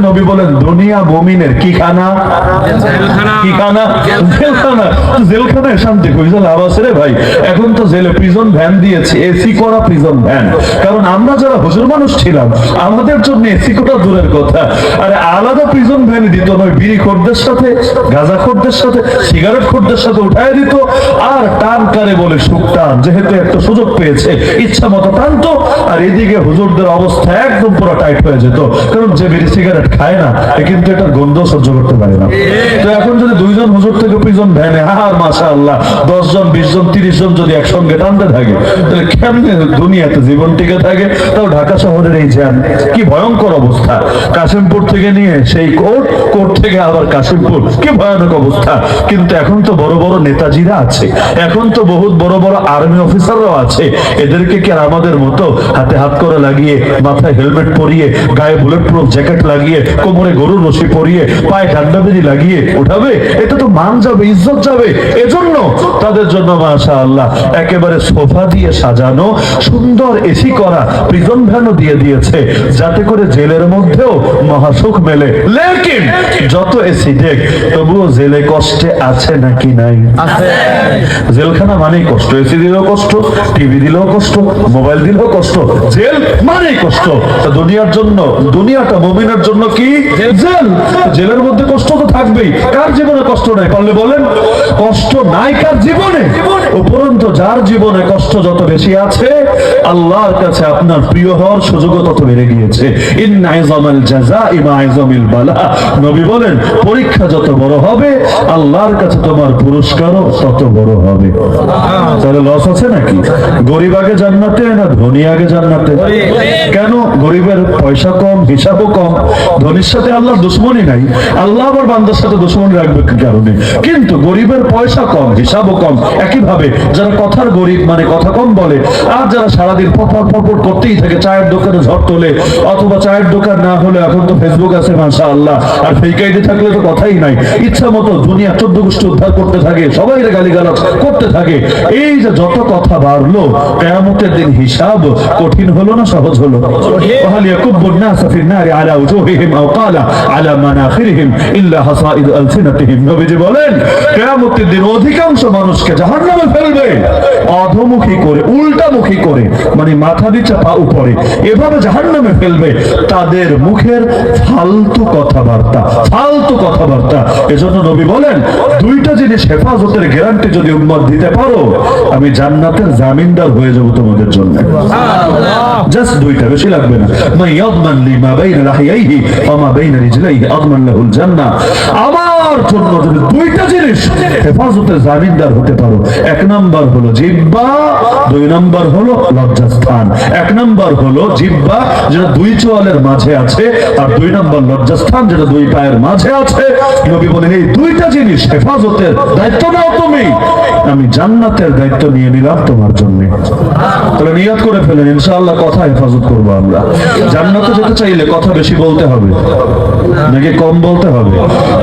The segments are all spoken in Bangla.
নবী বলেন দুনিয়া মুমিনের কি খানা, কি খানা, জেলখানা। জেলখানায় শান্তি কইছে লাভ আছে রে ভাই। এখন তো জেলে প্রিজন ভ্যান দিয়েছে, এসি করা প্রিজন ভ্যান। কারণ আমরা যারা হুজুর মানুষ ছিলাম আমাদের জন্য এসি করা দূরের কথা, আরে আলাদা প্রিজন ভ্যান দিত নয়, বিড়ি খোরদের সাথে, গাঁজা খোরদের সাথে, সিগারেট খোরদের সাথে উঠায় দিত। আর টান কারে বলে সুখ টান, যেহেতু একটা সুযোগ পেয়েছে ইচ্ছা মতো টানতো। আর এদিকে হুজুরদের অবস্থা একদম পুরো টাইট হয়ে যেত, কারণ যে বিড়ি সিগারেট খায় না কিন্তু এটার গন্ধ সহ্য করতে পারে না। তো এখন যদি দুইজন হুজুর থেকে প্রিজন ভ্যানে আর মাশাআল্লাহ 10 জন 20 জন 30 জন যদি একসঙ্গে টানতে থাকে তাহলে কেমনে দুনিয়াতে জীবন টিকে থাকে? তাও ঢাকা শহরের এই জ্যাম কি ভয়ঙ্কর অবস্থা। কাশিমপুর থেকে নিয়ে সেই কোর্ট থেকে আবার কাশিমপুর, কি ভয়ানক অবস্থা। কিন্তু এখন তো বড় বড় নেতাজিরা আছে, এখন তো বহুত বড় বড় আর্মি অফিসাররাও আছে। এদেরকে কি আর আমাদের মতো হাতে হাত করে লাগিয়ে, মাথায় হেলমেট পরিয়ে, গায়ে বুলেট প্রুফ জ্যাকেট লাগিয়ে, কোমরে গরুর রশি পরিয়ে, পায়ে ঠান্ডা বেরি লাগিয়ে উঠাবে? এটা তো মান যাবে, ইজ্জত যাবে। এজন্য তাদের জন্য মাশাআল্লাহ একেবারে সোফা দিয়ে সাজানো সুন্দর এসি করা প্রিজন ভ্যানও দিয়ে দিয়েছে, যাতে করে জেলের মধ্যেও মহাসুখ মেলে। লেকিন যত এসি দেখ তবুও জেলে কষ্টে আছে নাকি নাই? আছে। জেলখানা মানেই কষ্ট, এসি দিলেও কষ্ট, টিভি দিলেও কষ্ট, মোবাইল দিলেও কষ্ট, জেল মানেই কষ্ট। দুনিয়ার জন্য, দুনিয়াটা মুমিনের জন্য কি জেল। জেলের মধ্যে কষ্ট তো থাকবেই। কার জীবনে কষ্ট নাই পারলে বলেন? কষ্ট নাই কার জীবনে? উপরন্তু যার জীবনে কষ্ট যত বেশি আছে আল্লাহর কাছে আপনার প্রিয় হওয়ার সুযোগও তত বেড়ে গিয়েছে। ইন্না ইযামাল জাযাই মা ইযামিল বালা। নবী বলেন পরীক্ষা যত বড় হবে আল্লাহর কাছে তোমার পুরস্কারও তত বড় হবে। তাহলে লস আছে নাকি? গরিব আগে জান্নাতে না ধনী আগে জান্নাতে? কেন? গরিবের পয়সা কম, হিসাবও কম। ধনীর সাথে আল্লাহর দুশ্মনী নাই, আল্লাহ আবার বান্দার সাথে দুশ্মনী রাখবে কি কারণে? কিন্তু গরিবের পয়সা কম, হিসাবও কম। একইভাবে যারা কথার গরিব মানে কথা কম বলে, আর যারা সারাদিন পপর করতেই থাকে, চায়ের দোকানে ঝড় তোলে, অথবা চায়ের দোকান না হলে এখন তো ফেসবুক আছে মাশাআল্লাহ, আর ফেক আইডি থাকলে তো কথাই নাই, ইচ্ছা মতো দুনিয়া 14 গোষ্ঠী উদ্ধার করতে থাকে, সবাই গালিগালাজ করতে থাকে। এই যে যত কথা বাড়লো, কিয়ামতের দিন হিসাব কঠিন হলো না সহজ হলো? وهل يكب الناس في النار على وجوههم أو قال على مناخرهم إلا حصائد ألسنتهم। নবীজি বলেন কিয়ামতের দিন অধিকাংশ মানুষকে জাহান্নামে ফেলবে অধোমুখী করে, উল্টামুখী করে, মানে মাথা নিচে পা উপরে, এভাবে জাহান্নামে ফেলবে তাদের মুখের ফালতু কথাবার্তা, ফালতু কথাবার্তা। এজন্য নবী বলেন দুইটা জিনিস হেফাজতের গ্যারান্টি যদি উম্মত দিতে পারো আমি জান্নাতের জামিনদার হয়ে যাব তোমাদের জন্য। জাস্ট দুইটা, বেশি লাগবে না। মা ইয়াদমান লি মা বাইনা লাহিয়াইহি ওয়া মা বাইনা রিজলাইহি আদমান লাহুল জান্নাহ। আমার জন্য যদি দুইটা জিনিস হেফাজতের জামিনদার হতে পারো, এক নাম্বার হলো জিহ্বা, দুই নাম্বার হলো লজ্জাস্থান। এক নাম্বার হলো জিহ্বা যেটা দুই চোয়ালের মাঝে আছে, আর দুই নাম্বার লজ্জাস্থান যেটা দুই পায়ের মাঝে আছে। নবী বলেন এই দুইটা জিনিস হেফাজতের দায়িত্ব নাও তুমি, আমি জান্নাতের দায়িত্ব নিয়ে নিলাম তোমার জন্য। তাহলে নিয়ত করে ফেলেন ইনশাআল্লাহ কথা হেফাজত করবো আমরা। জান্নাতে যেতে চাইলে কথা বেশি বলতে হবে নাকি কম বলতে হবে?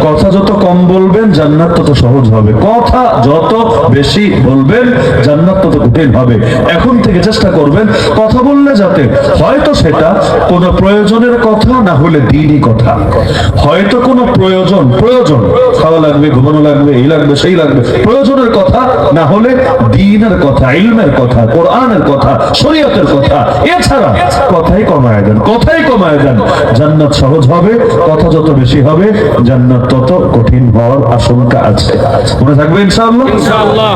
কথা যত কম বলবেন জান্নাত তত সহজ হবে, কথা যত বেশি বলবেন জান্নাত তত কঠিন হবে। এখন থেকে চেষ্টা করবেন কথা বললে যাতে হয়তো সেটা কোনো প্রয়োজনের কথা না হলে দ্বীনই কথা, হয়তো কোনো প্রয়োজন খাওয়া লাগবে, ঘুমানো লাগবে, এই লাগবে, সেই লাগবে, প্রয়োজনের কথা না হলে দ্বীনের কথা, ইলমের কথা, কোরআনের কথা, শরীয়তের কথা। এছাড়া কথাই কমায় দেন, কথাই কমায় দেন, জান্নাত সহজ হবে। কথা যত বেশি হবে জান্নাত তত কঠিন হওয়ার আশঙ্কা আছে। মনে থাকবে ইনশাআল্লাহ।